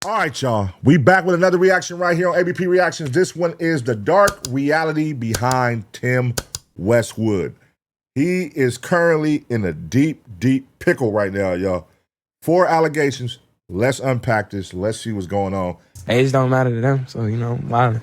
All right, y'all. We back with another reaction right here on ABP Reactions. This one is the dark reality behind Tim Westwood. He is currently in a deep, deep pickle right now, y'all. 4 allegations. Let's unpack this. Let's see what's going on. Age don't matter to them, so, you know, why?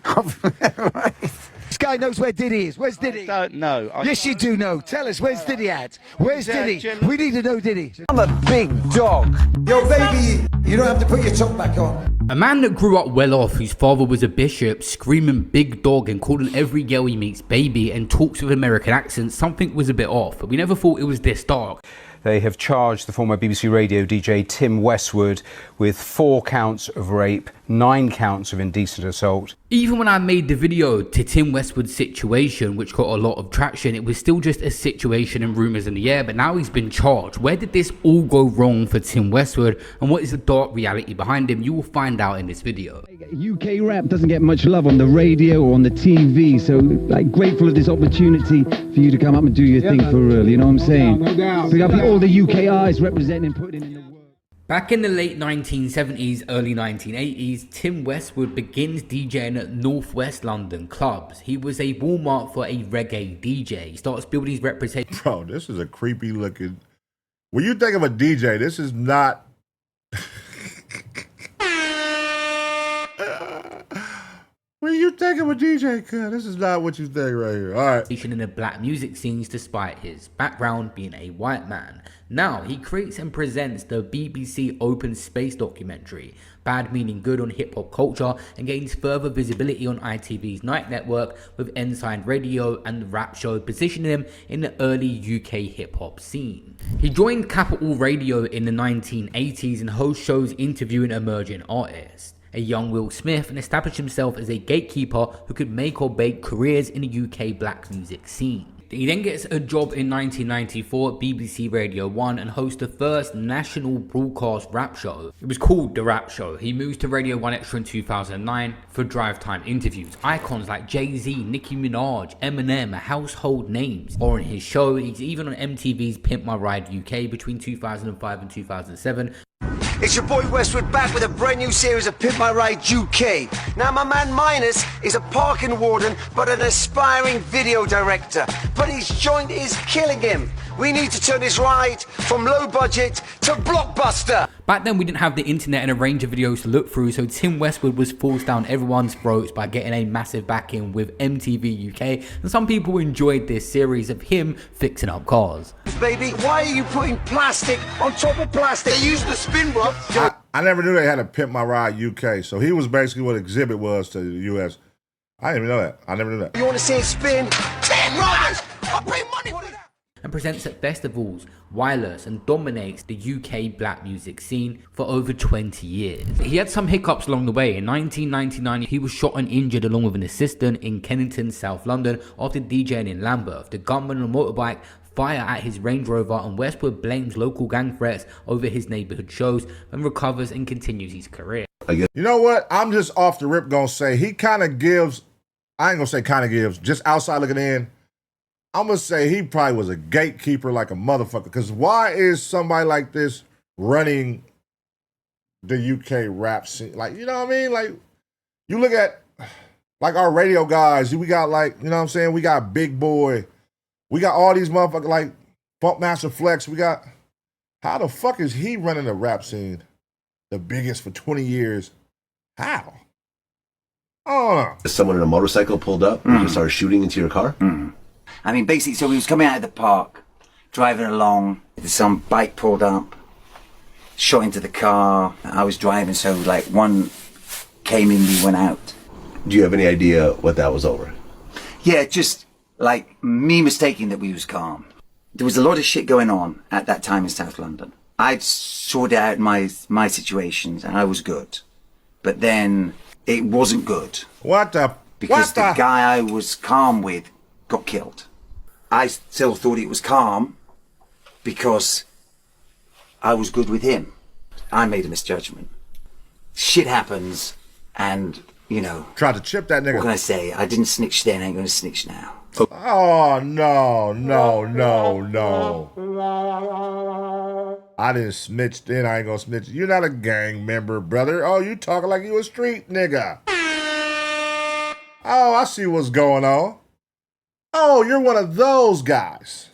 This guy knows where Diddy is. Where's Diddy? I don't know. Yes, you do know. Tell us, where's Diddy at? Where's Diddy? We need to know Diddy. I'm a big dog. Yo, baby, you don't have to put your top back on. A man that grew up well off, whose father was a bishop, screaming big dog and calling every girl he meets baby, and talks with American accents, something was a bit off, but we never thought it was this dark. They have charged the former BBC radio DJ Tim Westwood with 4 counts of rape, 9 counts of indecent assault. Even when I made the video to Tim Westwood's situation, which got a lot of traction, it was still just a situation and rumours in the air, but now he's been charged. Where did this all go wrong for Tim Westwood, and what is the dark reality behind him? You will find out in this video. UK rap doesn't get much love on the radio or on the TV, so like grateful of this opportunity for you to come up and do your thing for real, you know what I'm saying? No doubt. Big up all the UK eyes representing and putting in the work. Back in the late 1970s, early 1980s, Tim Westwood begins DJing at Northwest London clubs. He was a Walmart for a reggae DJ. He starts building his reputation. Bro, this is a creepy looking... When you think of a DJ, this is not... When you think of a DJ, this is not what you think right here. All right. In the black music scenes despite his background being a white man. Now, he creates and presents the BBC Open Space documentary, Bad Meaning Good on hip-hop culture, and gains further visibility on ITV's Night Network with Ensign Radio and the Rap Show, positioning him in the early UK hip-hop scene. He joined Capital Radio in the 1980s and hosts shows interviewing emerging artists. A young Will Smith, and established himself as a gatekeeper who could make or break careers in the UK black music scene. He then gets a job in 1994 at BBC Radio 1 and hosts the first national broadcast rap show. It was called The Rap Show. He moves to Radio 1 Extra in 2009 for drive time interviews. Icons like Jay-Z, Nicki Minaj, Eminem are household names. Or in his show, he's even on MTV's Pimp My Ride UK between 2005 and 2007. It's your boy Westwood back with a brand new series of Pimp My Ride UK. Now my man Minus is a parking warden but an aspiring video director. But his joint is killing him. We need to turn this ride from low budget to blockbuster. Back then we didn't have the internet and a range of videos to look through, so Tim Westwood was forced down everyone's throats by getting a massive backing with MTV UK, and some people enjoyed this series of him fixing up cars. Baby, why are you putting plastic on top of plastic? They use the spin block. I never knew they had a Pimp My Ride UK, so he was basically what Exhibit was to the US. I didn't even know that. I never knew that. You want to see it spin? 10 rides! I'll pay money for that! And presents at festivals, wireless, and dominates the UK black music scene for over 20 years. He had some hiccups along the way. In 1999, he was shot and injured along with an assistant in Kennington, South London after DJing in Lambeth. The gunman on a motorbike fire at his Range Rover, and Westwood blames local gang threats over his neighbourhood shows and recovers and continues his career. You know what? I'm just off the rip gonna say he kind of gives, I ain't gonna say kind of gives, just outside looking in, I'm going to say he probably was a gatekeeper like a motherfucker. Because why is somebody like this running the UK rap scene? Like, you know what I mean? Like, you look at, like, our radio guys. We got, like, you know what I'm saying? We got Big Boy. We got all these motherfuckers, like, Funkmaster Flex. We got, how the fuck is he running the rap scene? The biggest for 20 years. How? I don't know. Someone in a motorcycle pulled up and just started shooting into your car? I mean, basically, so we was coming out of the park, driving along, some bike pulled up, shot into the car. I was driving, so like one came in, we went out. Do you have any idea what that was over? Yeah, just like me mistaking that we was calm. There was a lot of shit going on at that time in South London. I'd sorted out my situations and I was good. But then it wasn't good. Because the guy I was calm with got killed. I still thought it was calm because I was good with him. I made a misjudgment. Shit happens and, you know. Tried to chip that nigga. What can I say? I didn't snitch then, I ain't gonna snitch now. Oh, no. I didn't snitch then, I ain't gonna snitch. You're not a gang member, brother. Oh, you talking like you a street nigga. Oh, I see what's going on. Oh, you're one of those guys.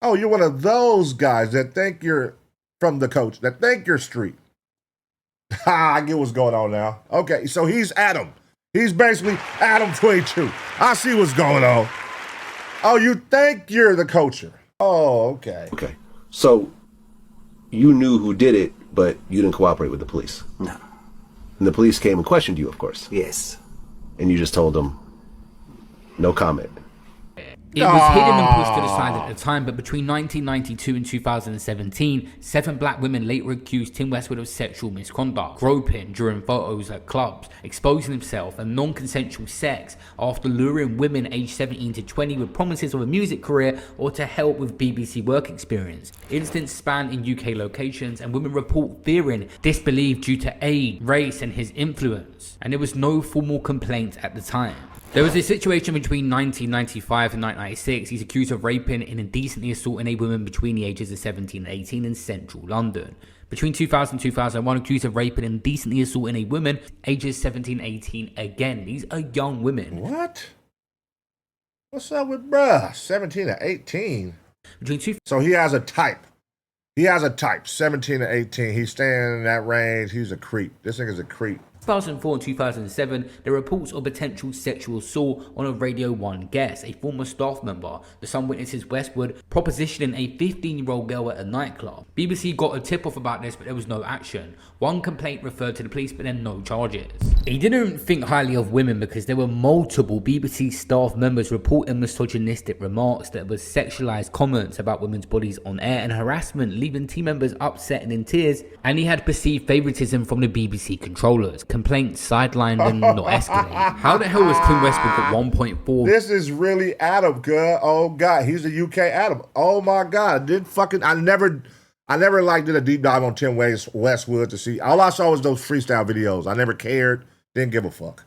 Oh, you're one of those guys that think you're from the coach, that think you're street. Ha, I get what's going on now. Okay, so he's Adam. He's basically Adam 22. I see what's going on. Oh, you think you're the coacher. Oh, okay. Okay. So you knew who did it, but you didn't cooperate with the police. No. And the police came and questioned you, of course. Yes. And you just told them, no comment. It was hidden and pushed to the side at the time, but between 1992 and 2017, 7 black women later accused Tim Westwood of sexual misconduct, groping during photos at clubs, exposing himself, and non-consensual sex after luring women aged 17 to 20 with promises of a music career or to help with BBC work experience. Incidents span in UK locations, and women report fearing disbelief due to age, race, and his influence, and there was no formal complaint at the time. There was a situation between 1995 and 1996. He's accused of raping and indecently assaulting a woman between the ages of 17 and 18 in central London. Between 2000 and 2001, accused of raping and indecently assaulting a woman ages 17 and 18 again. These are young women. What? What's up with bruh? 17 to 18? So he has a type. He has a type, 17 to 18. He's staying in that range. He's a creep. This nigga's a creep. 2004 and 2007, there were reports of potential sexual assault on a Radio 1 guest, a former staff member. The Sun witnesses Westwood propositioning a 15-year-old girl at a nightclub. BBC got a tip-off about this, but there was no action. One complaint referred to the police, but then no charges. He didn't think highly of women because there were multiple BBC staff members reporting misogynistic remarks, that was sexualized comments about women's bodies on air, and harassment, leaving team members upset and in tears. And he had perceived favoritism from the BBC controllers. Complaints sidelined and not escalated. How the hell was Tim Westwood at 1.4? This is really Adam, girl. Oh God, he's a UK Adam. Oh my God, I never like did a deep dive on Tim Westwood to see. All I saw was those freestyle videos. I never cared, didn't give a fuck.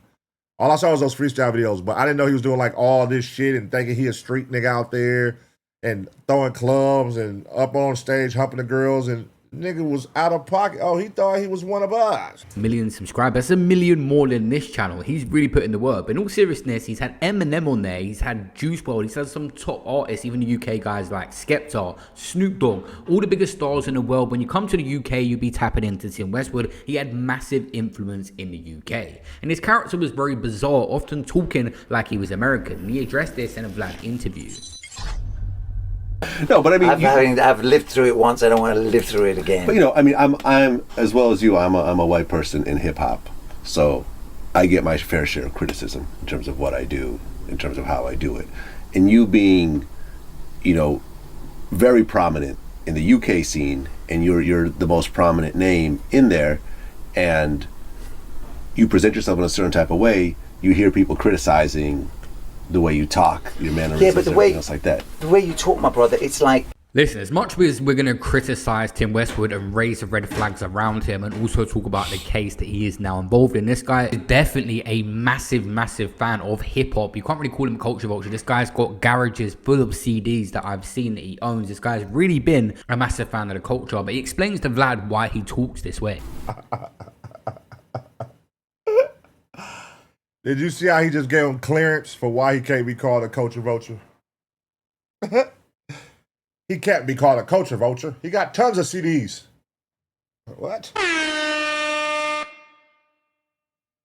All I saw was those freestyle videos, but I didn't know he was doing like all this shit and thinking he a street nigga out there and throwing clubs and up on stage humping the girls, and nigga was out of pocket. Oh, he thought he was one of us. Million subscribers. That's 1 million more than this channel. He's really put in the work. But in all seriousness, he's had Eminem on there. He's had Juice WRLD. He's had some top artists, even the UK guys like Skepta, Snoop Dogg, all the biggest stars in the world. When you come to the UK, you'll be tapping into Tim Westwood. He had massive influence in the UK. And his character was very bizarre, often talking like he was American. He addressed this in a Vlad interview. No, but I mean, I've lived through it once. I don't want to live through it again. But I mean, I'm as well as you. I'm a white person in hip hop, so I get my fair share of criticism in terms of what I do, in terms of how I do it. And you being, very prominent in the UK scene, and you're the most prominent name in there, and you present yourself in a certain type of way, you hear people criticizing the way you talk, your mannerisms, but everything else like that. The way you talk, my brother, it's like... Listen, as much as we're going to criticize Tim Westwood and raise the red flags around him and also talk about the case that he is now involved in, this guy is definitely a massive, massive fan of hip-hop. You can't really call him culture vulture. This guy's got garages full of CDs that I've seen that he owns. This guy's really been a massive fan of the culture, but he explains to Vlad why he talks this way. Did you see how he just gave him clearance for why he can't be called a culture vulture? He can't be called a culture vulture. He got tons of CDs. What?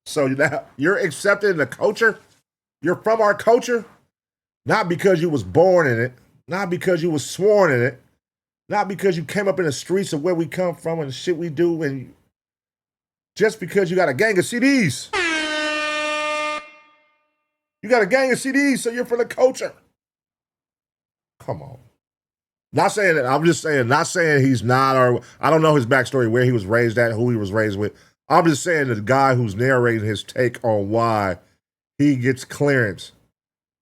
So now you're accepted in the culture? You're from our culture? Not because you was born in it. Not because you was sworn in it. Not because you came up in the streets of where we come from and the shit we do, and just because you got a gang of CDs. You got a gang of CDs, so you're from the culture. Come on. Not saying that. I'm just saying, not saying he's not, or I don't know his backstory, where he was raised at, who he was raised with. I'm just saying the guy who's narrating his take on why he gets clearance,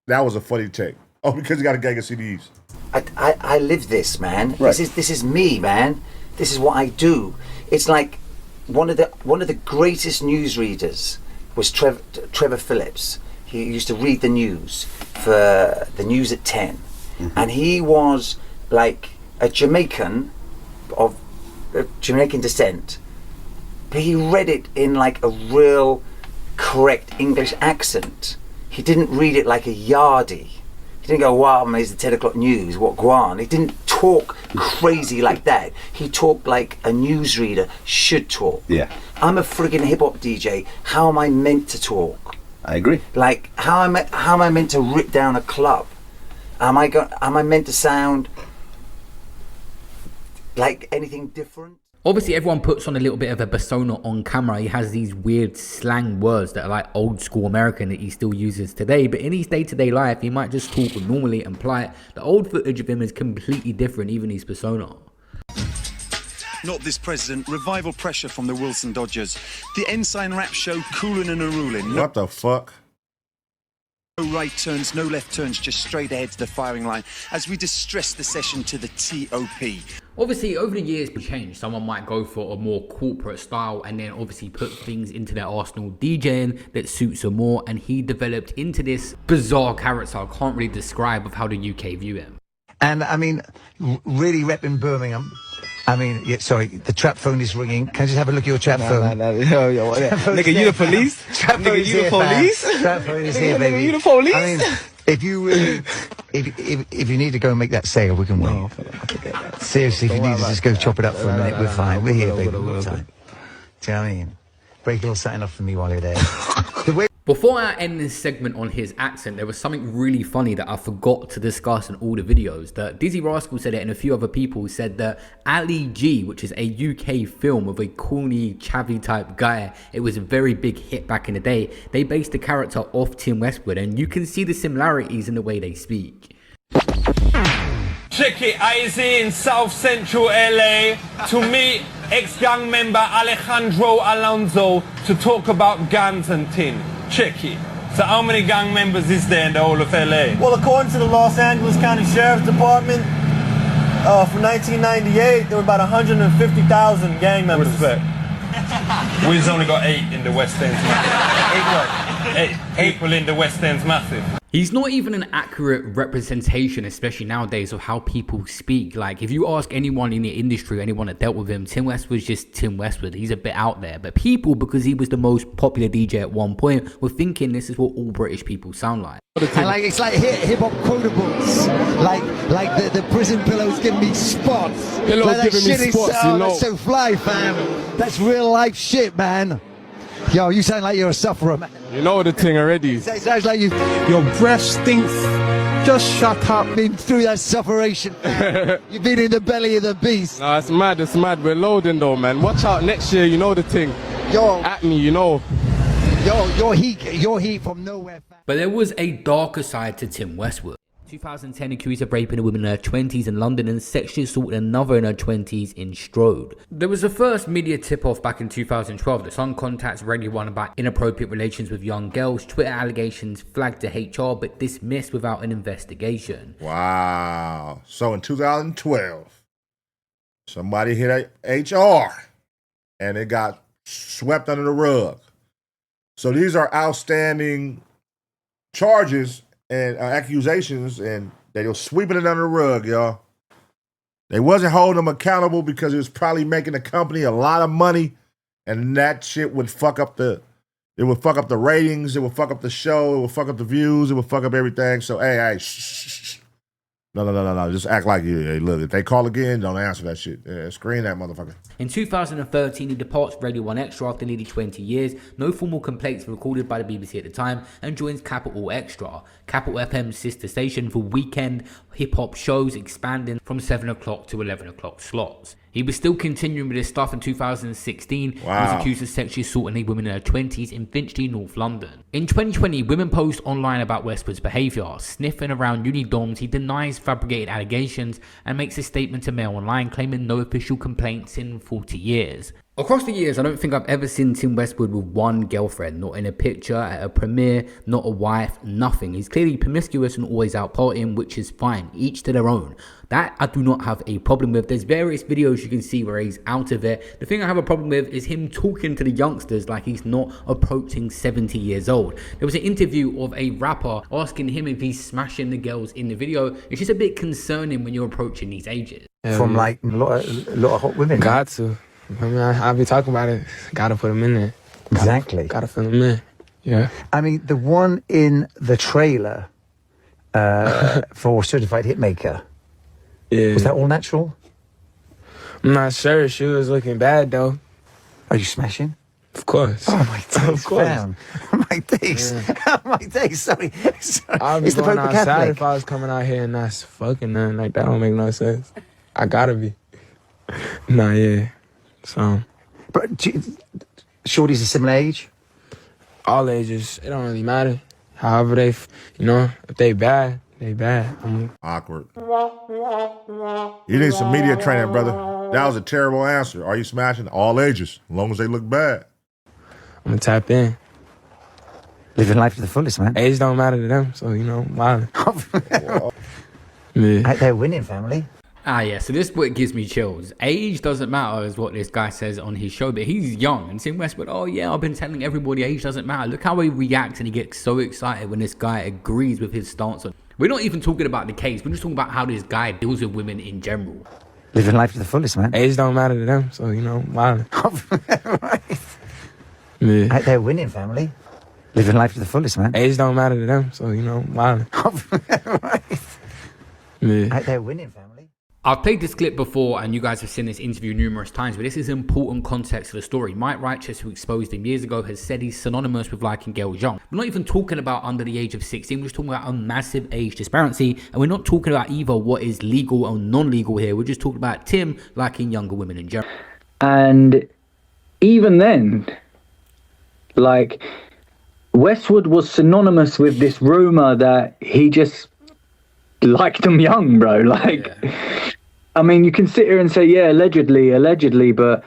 that was a funny take. Oh, because he got a gang of CDs. I live this, man. Right. This is me, man. This is what I do. It's like one of the greatest newsreaders was Trevor Phillips. He used to read the news for the news at 10. Mm-hmm. And he was like a Jamaican of Jamaican descent, but he read it in like a real correct English accent. He didn't read it like a yardie. He didn't go, wow, it's the 10 o'clock news, what guan. He didn't talk crazy like that. He talked like a newsreader should talk. Yeah. I'm a friggin' hip-hop DJ. How am I meant to talk? I agree. Like, how am I meant to rip down a club? Am I meant to sound like anything different? Obviously, everyone puts on a little bit of a persona on camera. He has these weird slang words that are like old school American that he still uses today. But in his day-to-day life, he might just talk normally and polite. The old footage of him is completely different, even his persona. Not this president. Revival pressure from the Wilson Dodgers. The Ensign Rap Show, coolin' and a ruling. What the fuck? No right turns, no left turns, just straight ahead to the firing line as we distress the session to the TOP. Obviously, over the years, it's changed. Someone might go for a more corporate style and then obviously put things into their arsenal DJing that suits them more. And he developed into this bizarre character I can't really describe of how the UK view him. And I mean, really repping Birmingham. I mean, yeah, sorry, the trap phone is ringing. Can I just have a look at your trap phone? Nigga, you the police? Nigga, you the police? Trap phone is here, baby. You the police? I mean, if you really, if you need to go and make that sale, we can wait. No, Seriously, if you need to just go chop it up for a minute, we're fine. We're here, baby. All the time. Do you know what I mean? Break a little something off for me while you're there. Before I end this segment on his accent, there was something really funny that I forgot to discuss in all the videos. That Dizzy Rascal said it and a few other people said that Ali G, which is a UK film of a corny, chavvy type guy, it was a very big hit back in the day. They based the character off Tim Westwood and you can see the similarities in the way they speak. Check it, I was in South Central LA to meet ex-gang member Alejandro Alonso to talk about guns and tin. Check it. So how many gang members is there in the whole of LA? Well, according to the Los Angeles County Sheriff's Department, from 1998, there were about 150,000 gang members. Respect. We've only got 8 in the West End's massive. 8 people in the West End's massive. He's not even an accurate representation, especially nowadays, of how people speak. Like, if you ask anyone in the industry, anyone that dealt with him, Tim Westwood's just Tim Westwood. He's a bit out there. But people, because he was the most popular DJ at one point, were thinking this is what all British people sound like. And like, it's like hip-hop quotables. Like the prison pillows give me spots. Pillows like giving me spots, you know. That's so fly, fam. That's real life shit, man. Yo, you sound like you're a sufferer, man. You know the thing already. Sounds like you. Your breath stinks. Just shut up. Been through that sufferation. You've been in the belly of the beast. Nah, it's mad, it's mad. We're loading though, man. Watch out next year, you know the thing. Yo. At me, you know. Yo, your heat from nowhere. But there was a darker side to Tim Westwood. 2010, accused of raping a woman in her 20s in London and sexually assaulting another in her 20s in Strode. There was the first media tip-off back in 2012 that Sun contacts Radio 1 about inappropriate relations with young girls. Twitter allegations flagged to HR but dismissed without an investigation. Wow. So in 2012, somebody hit HR and it got swept under the rug. So these are outstanding charges and accusations, and they were sweeping it under the rug, y'all. They wasn't holding them accountable because it was probably making the company a lot of money, and that shit would fuck up the ratings, it would fuck up the show, it would fuck up the views, it would fuck up everything. So hey, shh. No. Just act like you. Hey, look, if they call again, don't answer that shit. Yeah, screen that motherfucker. In 2013, he departs Radio 1 Extra after nearly 20 years. No formal complaints were recorded by the BBC at the time and joins Capital Extra, Capital FM's sister station for weekend hip-hop shows expanding from 7 o'clock to 11 o'clock slots. He was still continuing with his stuff in 2016. Wow. He was accused of sexually assaulting a woman in her 20s in Finchley, North London. In 2020, women post online about Westwood's behaviour. Sniffing around uni dorms, he denies fabricated allegations and makes a statement to Mail Online claiming no official complaints in 40 years. Across the years, I don't think I've ever seen Tim Westwood with one girlfriend, not in a picture, at a premiere, not a wife, nothing. He's clearly promiscuous and always out partying, which is fine, each to their own. That I do not have a problem with. There's various videos you can see where he's out of it. The thing I have a problem with is him talking to the youngsters like he's not approaching 70 years old. There was an interview of a rapper asking him if he's smashing the girls in the video. It's just a bit concerning when you're approaching these ages. from like a lot of hot women. Got to. I mean, I'll be talking about it. Gotta put them in there. Exactly. Gotta fill them in. Yeah. I mean, the one in the trailer for Certified Hitmaker. Yeah. Was that all natural? I'm not sure. She was looking bad though. Are you smashing? Of course. Oh my days, Of course. fam. Oh my days. Yeah. Oh my days. Sorry. I'll be It's the going Pope outside Catholic. if I was coming out here and not fucking nothing. Like, that don't make no sense. I gotta be. Nah, yeah. So. But Shorty's a similar age? All ages. It don't really matter. However they, if they bad, they bad. Awkward. You need some media training, brother. That was a terrible answer. Are you smashing? All ages, as long as they look bad. I'm gonna tap in. Living life to the fullest, man. Age don't matter to them, so, wildin'. Yeah. They're winning, family. Yeah, so this book gives me chills. Age doesn't matter is what this guy says on his show, but he's young. And Tim Westwood, oh yeah, I've been telling everybody age doesn't matter. Look how he reacts and he gets so excited when this guy agrees with his stance on. We're not even talking about the case, we're just talking about how this guy deals with women in general. Living life to the fullest, man. Age don't matter to them, so, wildin'. Right. Yeah. They're winning, family. Living life to the fullest, man. Age don't matter to them, so, wildin'. Right. Yeah. They're winning, family. I've played this clip before and you guys have seen this interview numerous times, but this is important context to the story. Mike Righteous, who exposed him years ago, has said he's synonymous with liking girls young. We're not even talking about under the age of 16, we're just talking about a massive age disparity, and we're not talking about either what is legal or non-legal here, we're just talking about Tim liking younger women in general. And even then, like, Westwood was synonymous with this rumor that he just liked them young, bro. Like, yeah. I mean, you can sit here and say, yeah, allegedly, but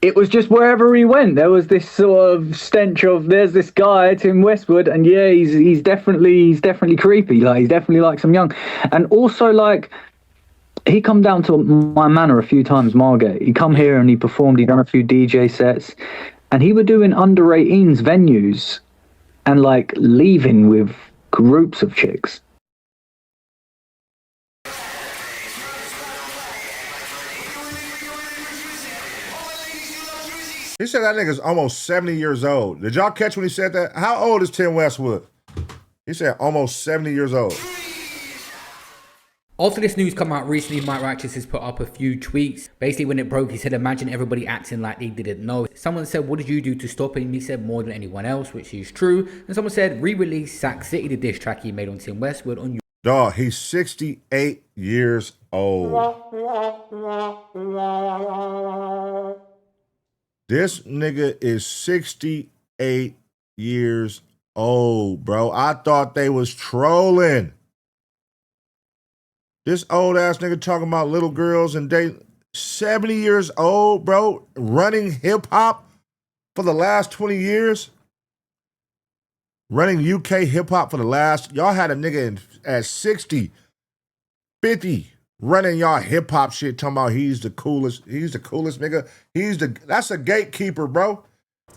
it was just wherever he went, there was this sort of stench of, there's this guy, Tim Westwood, and yeah, he's definitely creepy. Like, he's definitely like some young. And also, like, he come down to my manor a few times, Margate. He come here and he performed, he done a few DJ sets, and he were doing under 18s venues and, like, leaving with groups of chicks. He said that nigga's almost 70 years old. Did y'all catch when he said that? How old is Tim Westwood? He said almost 70 years old. After this news come out recently, Mike Righteous has put up a few tweets. Basically, when it broke, he said, imagine everybody acting like they didn't know. Someone said, what did you do to stop him? He said, more than anyone else, which is true. And someone said, re-release Sack City, the diss track he made on Tim Westwood on YouTube. Dog, he's 68 years old. This nigga is 68 years old, bro. I thought they was trolling. This old ass nigga talking about little girls and they 70 years old, bro, running hip hop for the last 20 years. Running UK hip hop for the last, y'all had a nigga at 60, 50 running y'all hip hop shit, talking about he's the coolest nigga. That's a gatekeeper, bro.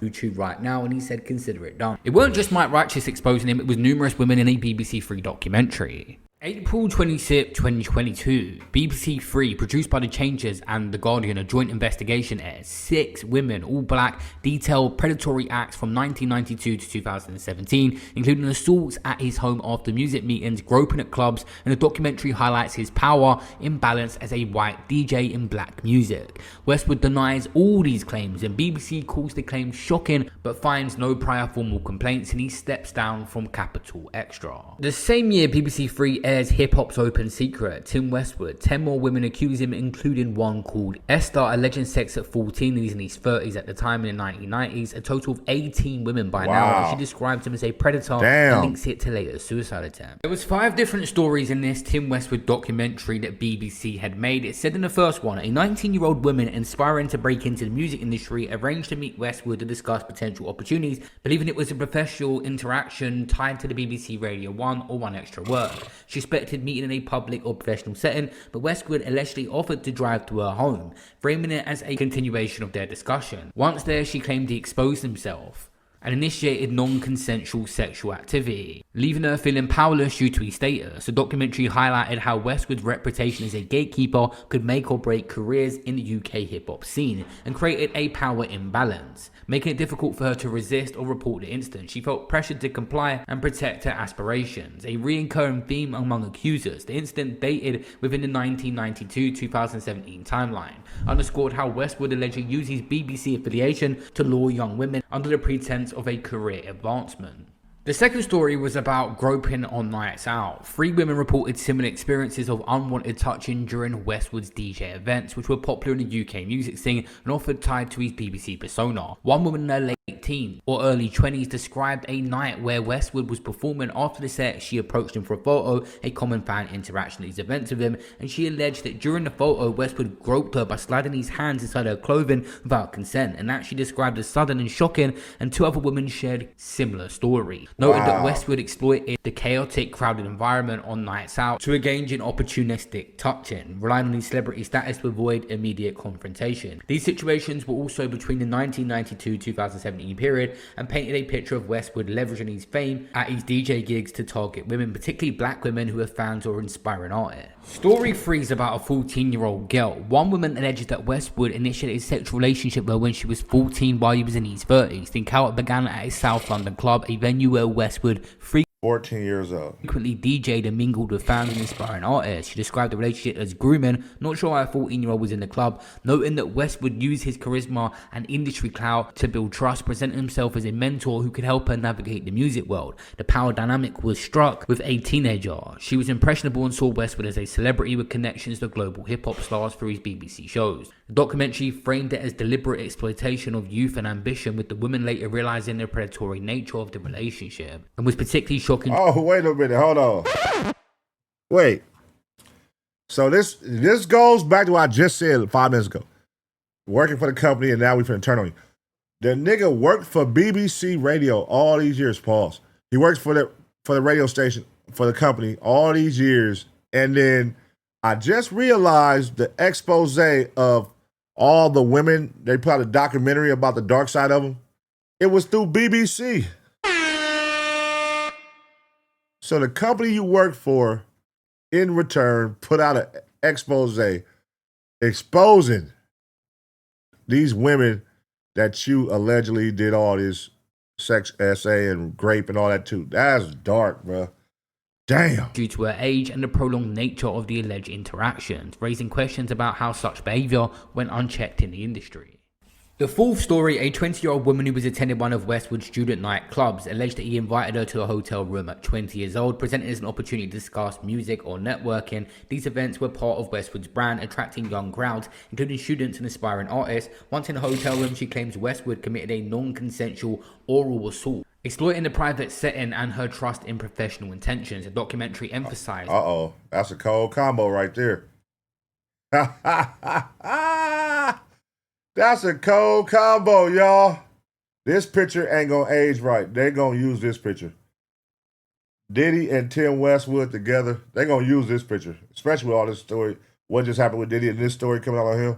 YouTube right now, and he said consider it done. It weren't just Mike Righteous exposing him, it was numerous women in a BBC Three documentary. April 26, 2022, BBC Three, produced by The Changers and The Guardian, a joint investigation airs 6 women, all black, detailed predatory acts from 1992 to 2017, including assaults at his home after music meetings, groping at clubs, and the documentary highlights his power imbalance as a white DJ in black music. Westwood denies all these claims, and BBC calls the claims shocking, but finds no prior formal complaints, and he steps down from Capital Extra. The same year, BBC Three airs Hip Hop's Open Secret. Tim Westwood, 10 more women accuse him, including one called Esther, alleging sex at 14, and he's in his 30s at the time in the 1990s. A total of 18 women by now, and she describes him as a predator and links it to later suicide attempt. There was 5 different stories in this Tim Westwood documentary that BBC had made. It said in the first one, a 19-year-old woman inspiring to break into the music industry arranged to meet Westwood to discuss potential opportunities, believing it was a professional interaction tied to the BBC Radio 1 or one extra work. She suspected meeting in a public or professional setting, but Westwood allegedly offered to drive to her home, framing it as a continuation of their discussion. Once there, she claimed he exposed himself and initiated non-consensual sexual activity, leaving her feeling powerless due to his status. The documentary highlighted how Westwood's reputation as a gatekeeper could make or break careers in the UK hip-hop scene and created a power imbalance, making it difficult for her to resist or report the incident. She felt pressured to comply and protect her aspirations, a recurring theme among accusers. The incident, dated within the 1992-2017 timeline, underscored how Westwood allegedly used his BBC affiliation to lure young women under the pretense of a career advancement. The second story was about groping on nights out. 3 women reported similar experiences of unwanted touching during Westwood's DJ events, which were popular in the UK music scene and often tied to his BBC persona. One woman in her late teens or early 20s described a night where Westwood was performing. After the set, she approached him for a photo, a common fan interaction at these events with him, and she alleged that during the photo, Westwood groped her by sliding his hands inside her clothing without consent, and that she described as sudden and shocking, and 2 other women shared similar stories. Noted that Westwood exploited the chaotic, crowded environment on nights out to engage in opportunistic touching, relying on his celebrity status to avoid immediate confrontation. These situations were also between the 1992-2017 period and painted a picture of Westwood leveraging his fame at his DJ gigs to target women, particularly black women who are fans or inspiring artists. Story 3 is about a 14-year-old girl. One woman alleges that Westwood initiated a sexual relationship with her when she was 14 while he was in his 30s. The encounter began at a South London club, a venue where Westwood 14 years old. Frequently DJ'd and mingled with fans and inspiring artists. She described the relationship as grooming, not sure why a 14-year-old was in the club, noting that Westwood used his charisma and industry clout to build trust, presenting himself as a mentor who could help her navigate the music world. The power dynamic was struck with a teenager. She was impressionable and saw Westwood as a celebrity with connections to global hip-hop stars through his BBC shows. The documentary framed it as deliberate exploitation of youth and ambition, with the women later realizing the predatory nature of the relationship, and was particularly shocking. Oh, wait a minute. Hold on. Wait. So this goes back to what I just said 5 minutes ago. Working for the company, and now we finna turn on you. The nigga worked for BBC Radio all these years, pause. He works for the radio station, for the company all these years, and then I just realized the expose of all the women, they put out a documentary about the dark side of them. It was through BBC. So the company you work for, in return, put out an expose exposing these women that you allegedly did all this sex essay and grape and all that too. That's dark, bro. Damn. Due to her age and the prolonged nature of the alleged interactions, raising questions about how such behaviour went unchecked in the industry. The fourth story, a 20-year-old woman who was attending one of Westwood's student night clubs, alleged that he invited her to a hotel room at 20 years old, presented as an opportunity to discuss music or networking. These events were part of Westwood's brand, attracting young crowds, including students and aspiring artists. Once in the hotel room, she claims Westwood committed a non-consensual oral assault, exploiting the private setting and her trust in professional intentions. The documentary emphasized... Uh-oh, that's a cold combo right there. That's a cold combo, y'all. This picture ain't gonna age right. They gonna use this picture. Diddy and Tim Westwood together, they gonna use this picture, especially with all this story. What just happened with Diddy and this story coming out on him?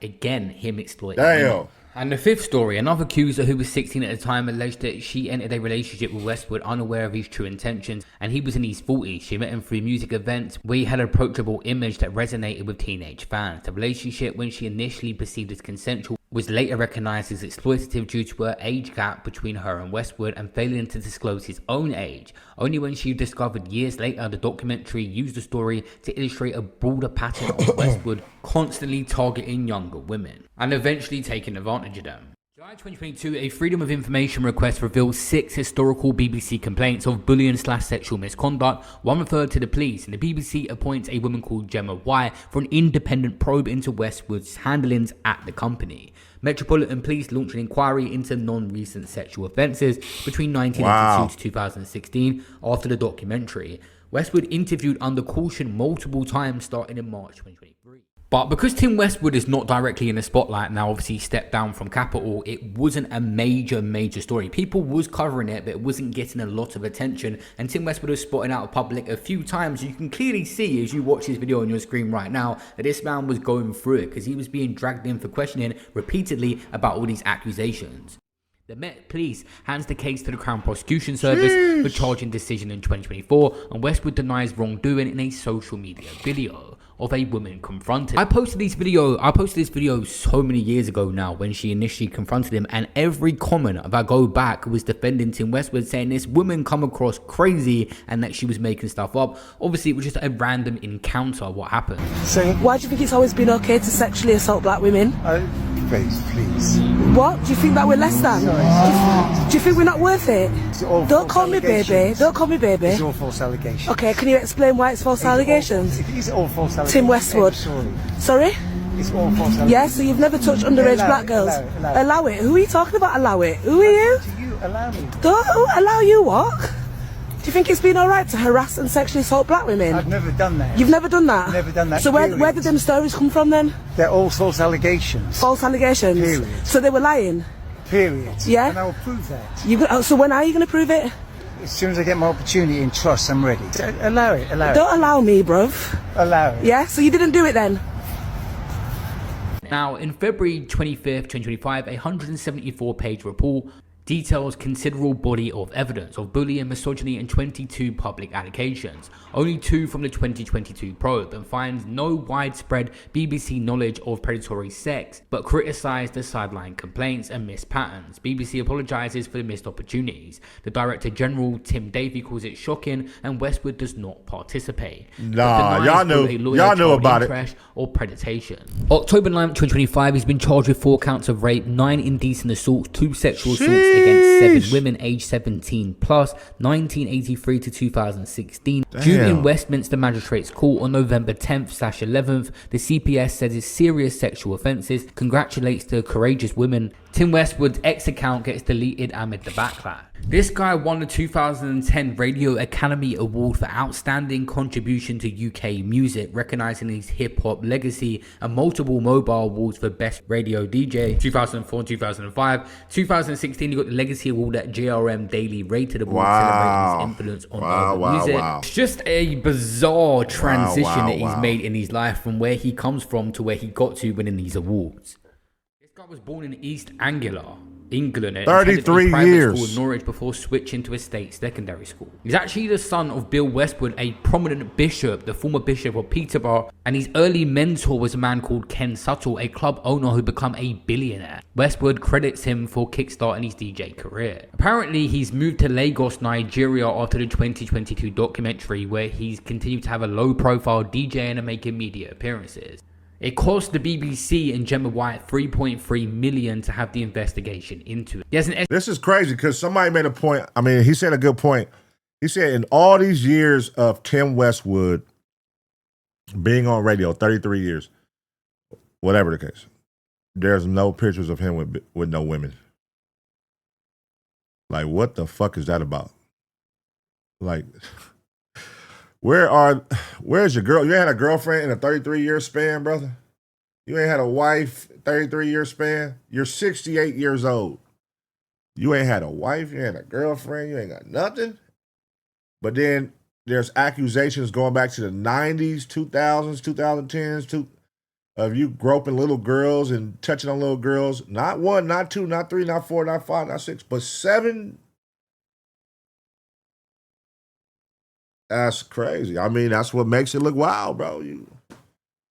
Again, him exploiting. Damn. And the fifth story, another accuser who was 16 at the time alleged that she entered a relationship with Westwood unaware of his true intentions, and he was in his 40s. She met him through music events where he had an approachable image that resonated with teenage fans. The relationship, when she initially perceived as consensual, was later recognised as exploitative due to her age gap between her and Westwood and failing to disclose his own age. Only when she discovered years later, the documentary used the story to illustrate a broader pattern of Westwood constantly targeting younger women and eventually taking advantage of them. July 2022, a Freedom of Information request revealed 6 historical BBC complaints of bullying/sexual misconduct. One referred to the police, and the BBC appoints a woman called Gemma Y for an independent probe into Westwood's handlings at the company. Metropolitan Police launched an inquiry into non-recent sexual offences between 1982 to 2016 after the documentary. Westwood interviewed under caution multiple times starting in March 2023. But because Tim Westwood is not directly in the spotlight now, obviously he stepped down from Capital, it wasn't a major story. People was covering it, but it wasn't getting a lot of attention. And Tim Westwood was spotted out of public a few times. You can clearly see as you watch this video on your screen right now that this man was going through it because he was being dragged in for questioning repeatedly about all these accusations. The Met Police hands the case to the Crown Prosecution Service for charging decision in 2024, and Westwood denies wrongdoing in a social media video of a woman confronted. I posted this video so many years ago now when she initially confronted him, and every comment, if I go back, was defending Tim Westwood, saying this woman come across crazy and that she was making stuff up. Obviously, it was just a random encounter. What happened? So, why do you think it's always been okay to sexually assault black women? Please. What? Do you think that we're less than? Do you think we're not worth it? Don't call me baby. Don't call me baby. It's all false allegations. Okay, can you explain why it's false allegations? It's all false allegations. Tim Westwood. Sorry. Sorry? It's all false allegations. Yeah, so you've never touched underage black girls? Allow it. Who are you talking about? Allow it. Who are you? You allow me. Don't allow you what? Do you think it's been alright to harass and sexually assault black women? I've never done that. You've never done that? Never done that. So where did them stories come from then? They're all false allegations. False allegations? Period. So they were lying? Period. Yeah? And I will prove that. So when are you going to prove it? As soon as I get my opportunity and trust, I'm ready. So allow it. Don't allow me, bruv. Allow it. Yeah? So you didn't do it then? Now, in February 25th, 2025, a 174-page report details considerable body of evidence of bullying, misogyny, and 22 public allegations, only 2 from the 2022 probe, and finds no widespread BBC knowledge of predatory sex, but criticised the sideline complaints and missed patterns. BBC apologises for the missed opportunities. The Director General, Tim Davey, calls it shocking, and Westwood does not participate. Nah, y'all knew about it. Or predation. October 9th, 2025, he's been charged with 4 counts of rape, 9 indecent assaults, 2 sexual assaults against 7 women aged 17 plus, 1983 to 2016. Damn. Due in Westminster Magistrates Court on November 10th/11th, the CPS says it's serious sexual offences, congratulates the courageous women. Tim Westwood's X account gets deleted amid the backlash. This guy won the 2010 Radio Academy Award for Outstanding Contribution to UK Music, recognising his hip-hop legacy, and multiple mobile awards for Best Radio DJ, 2004 and 2005. 2016, he got the Legacy Award at JRM Daily Rated Award, celebrating his influence on urban music. It's just a bizarre transition that he's made in his life from where he comes from to where he got to winning these awards. This guy was born in East Anglia, England, and 33 years school in Norwich before switching to a state secondary school. He's actually the son of Bill Westwood, a prominent bishop, the former bishop of Peterborough, and his early mentor was a man called Ken Suttle, a club owner who became a billionaire. Westwood credits him for kickstarting his DJ career. Apparently, he's moved to Lagos, Nigeria after the 2022 documentary, where he's continued to have a low-profile DJing and making media appearances. It cost the BBC and Gemma White $3.3 million to have the investigation into it. This is crazy because somebody made a point. I mean, he said a good point. He said in all these years of Tim Westwood being on radio, 33 years, whatever the case, there's no pictures of him with no women. Like, what the fuck is that about? Like, where's your girl? You ain't had a girlfriend in a 33-year span, brother? You ain't had a wife, 33-year span? You're 68 years old. You ain't had a wife, you ain't had a girlfriend, you ain't got nothing? But then there's accusations going back to the 90s, 2000s, 2010s, of you groping little girls and touching on little girls. Not 1, not 2, not 3, not 4, not 5, not 6, but 7. That's crazy. I mean, that's what makes it look wild, bro.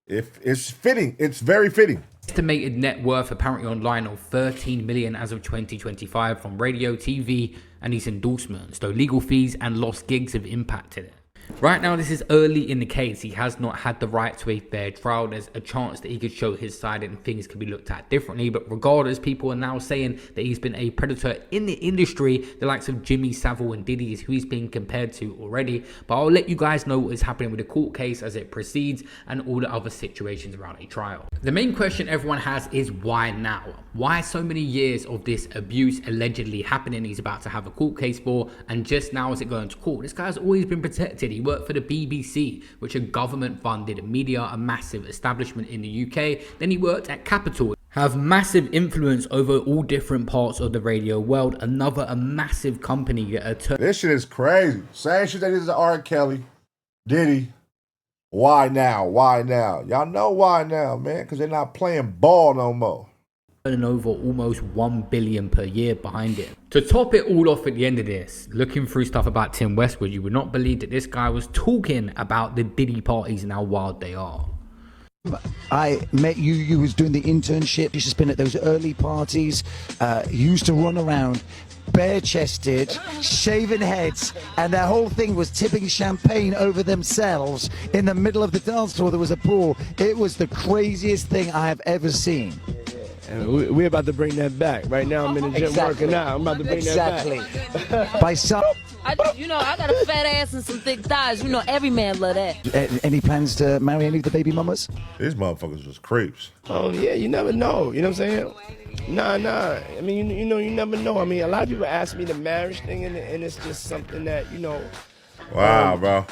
If it's fitting, it's very fitting. Estimated net worth apparently online of $13 million as of 2025 from radio, TV, and his endorsements, though legal fees and lost gigs have impacted it. Right now, this is early in the case. He has not had the right to a fair trial. There's a chance that he could show his side and things could be looked at differently. But regardless, people are now saying that he's been a predator in the industry. The likes of Jimmy Savile and Diddy is who he's being compared to already. But I'll let you guys know what is happening with the court case as it proceeds and all the other situations around a trial. The main question everyone has is why now? Why so many years of this abuse allegedly happening he's about to have a court case for, and just now is it going to court? This guy's always been protected. He worked for the BBC, which are government-funded media, a massive establishment in the UK. Then he worked at Capital, have massive influence over all different parts of the radio world. A massive company. This shit is crazy. Same shit that is to R. Kelly, Diddy. Why now? Why now? Y'all know why now, man, because they're not playing ball no more. Earning over almost $1 billion per year behind it. To top it all off at the end of this, looking through stuff about Tim Westwood, you would not believe that this guy was talking about the Diddy parties and how wild they are. I met you, you was doing the internship, used to spend at those early parties, you used to run around bare-chested, shaven heads, and their whole thing was tipping champagne over themselves in the middle of the dance floor. There was a pool. It was the craziest thing I have ever seen. And we're about to bring that back. Right now I'm in the gym working out. I'm about to bring that back. By some... I got a fat ass and some thick thighs. Every man love that. Any plans to marry any of the baby mamas? These motherfuckers was creeps. Oh, yeah, you never know. You know what I'm saying? Nah. I mean, you never know. I mean, a lot of people ask me the marriage thing, and it's just something that, Wow, bro.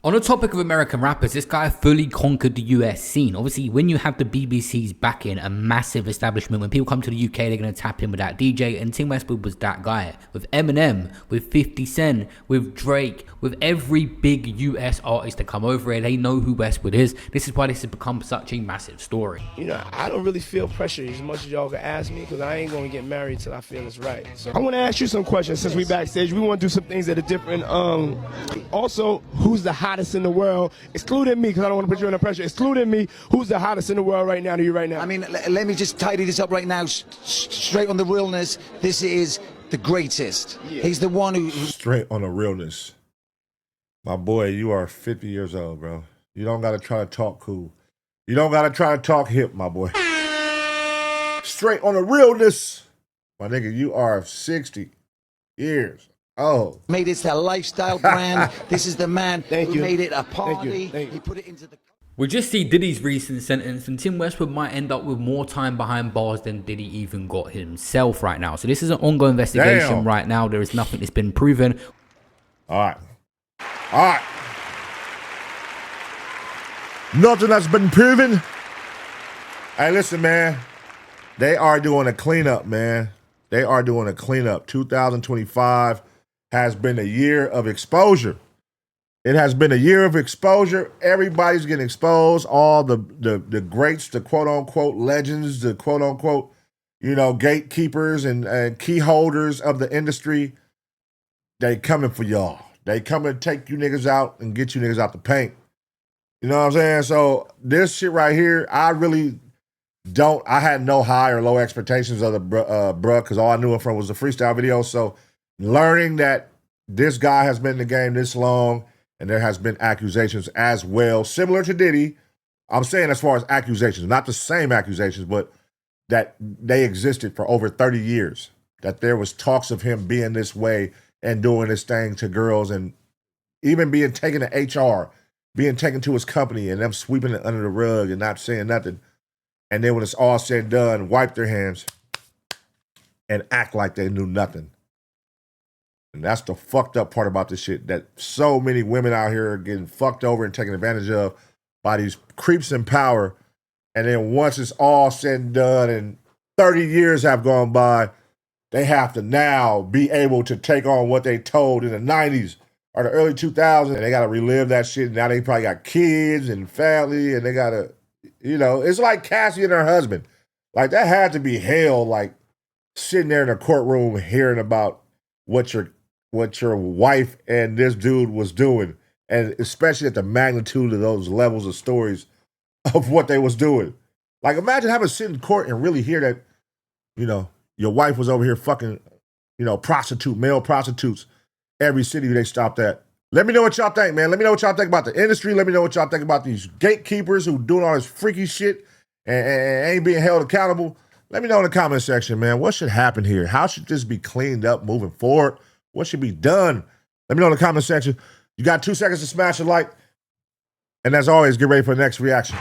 On the topic of American rappers, this guy fully conquered the US scene. Obviously, when you have the BBC's backing, a massive establishment, when people come to the UK, they're going to tap in with that DJ, and Tim Westwood was that guy. With Eminem, with 50 Cent, with Drake, with every big US artist to come over here, they know who Westwood is. This is why this has become such a massive story. I don't really feel pressure as much as y'all can ask me, because I ain't going to get married till I feel it's right. So I want to ask you some questions since we backstage. We want to do some things that are different. Also, who's the hottest in the world, excluding me, because I don't want to put you under pressure, excluding me, who's the hottest in the world right now to you right now? I mean, let me just tidy this up right now, straight on the realness. This is the greatest. Yeah. He's the one who... Straight on the realness. My boy, you are 50 years old, bro. You don't got to try to talk cool. You don't got to try to talk hip, my boy. Straight on the realness. My nigga, you are 60 years. Oh. Made it a lifestyle brand. This is the man who made it a party. Thank you. He put it into the... We just see Diddy's recent sentence, and Tim Westwood might end up with more time behind bars than Diddy even got himself right now. So this is an ongoing investigation right now. There is nothing that's been proven. All right. Nothing that's been proven. Hey, listen, man. They are doing a cleanup, man. They are doing a cleanup. 2025 has been a year of exposure. It has been a year of exposure. Everybody's getting exposed. All the greats, the quote-unquote legends, the quote-unquote, gatekeepers and key holders of the industry, they coming for y'all. They coming to take you niggas out and get you niggas out the paint. You know what I'm saying? So this shit right here, I had no high or low expectations of the bruh, because all I knew him from was the freestyle video. So learning that this guy has been in the game this long and there has been accusations as well, similar to Diddy. I'm saying as far as accusations, not the same accusations, but that they existed for over 30 years, that there was talks of him being this way and doing this thing to girls and even being taken to HR, being taken to his company and them sweeping it under the rug and not saying nothing. And then when it's all said and done, wipe their hands and act like they knew nothing. And that's the fucked up part about this shit, that so many women out here are getting fucked over and taken advantage of by these creeps in power. And then once it's all said and done and 30 years have gone by, they have to now be able to take on what they told in the 90s or the early 2000s. And they got to relive that shit. Now they probably got kids and family, and they got to, it's like Cassie and her husband. Like, that had to be hell, like sitting there in a courtroom hearing about what your wife and this dude was doing, and especially at the magnitude of those levels of stories of what they was doing. Like, imagine having to sit in court and really hear that, your wife was over here fucking, male prostitutes every city they stopped at. Let me know what y'all think, man. Let me know what y'all think about the industry. Let me know what y'all think about these gatekeepers who doing all this freaky shit and ain't being held accountable. Let me know in the comment section, man. What should happen here? How should this be cleaned up moving forward? What should be done? Let me know in the comment section. You got 2 seconds to smash a like. And as always, get ready for the next reaction.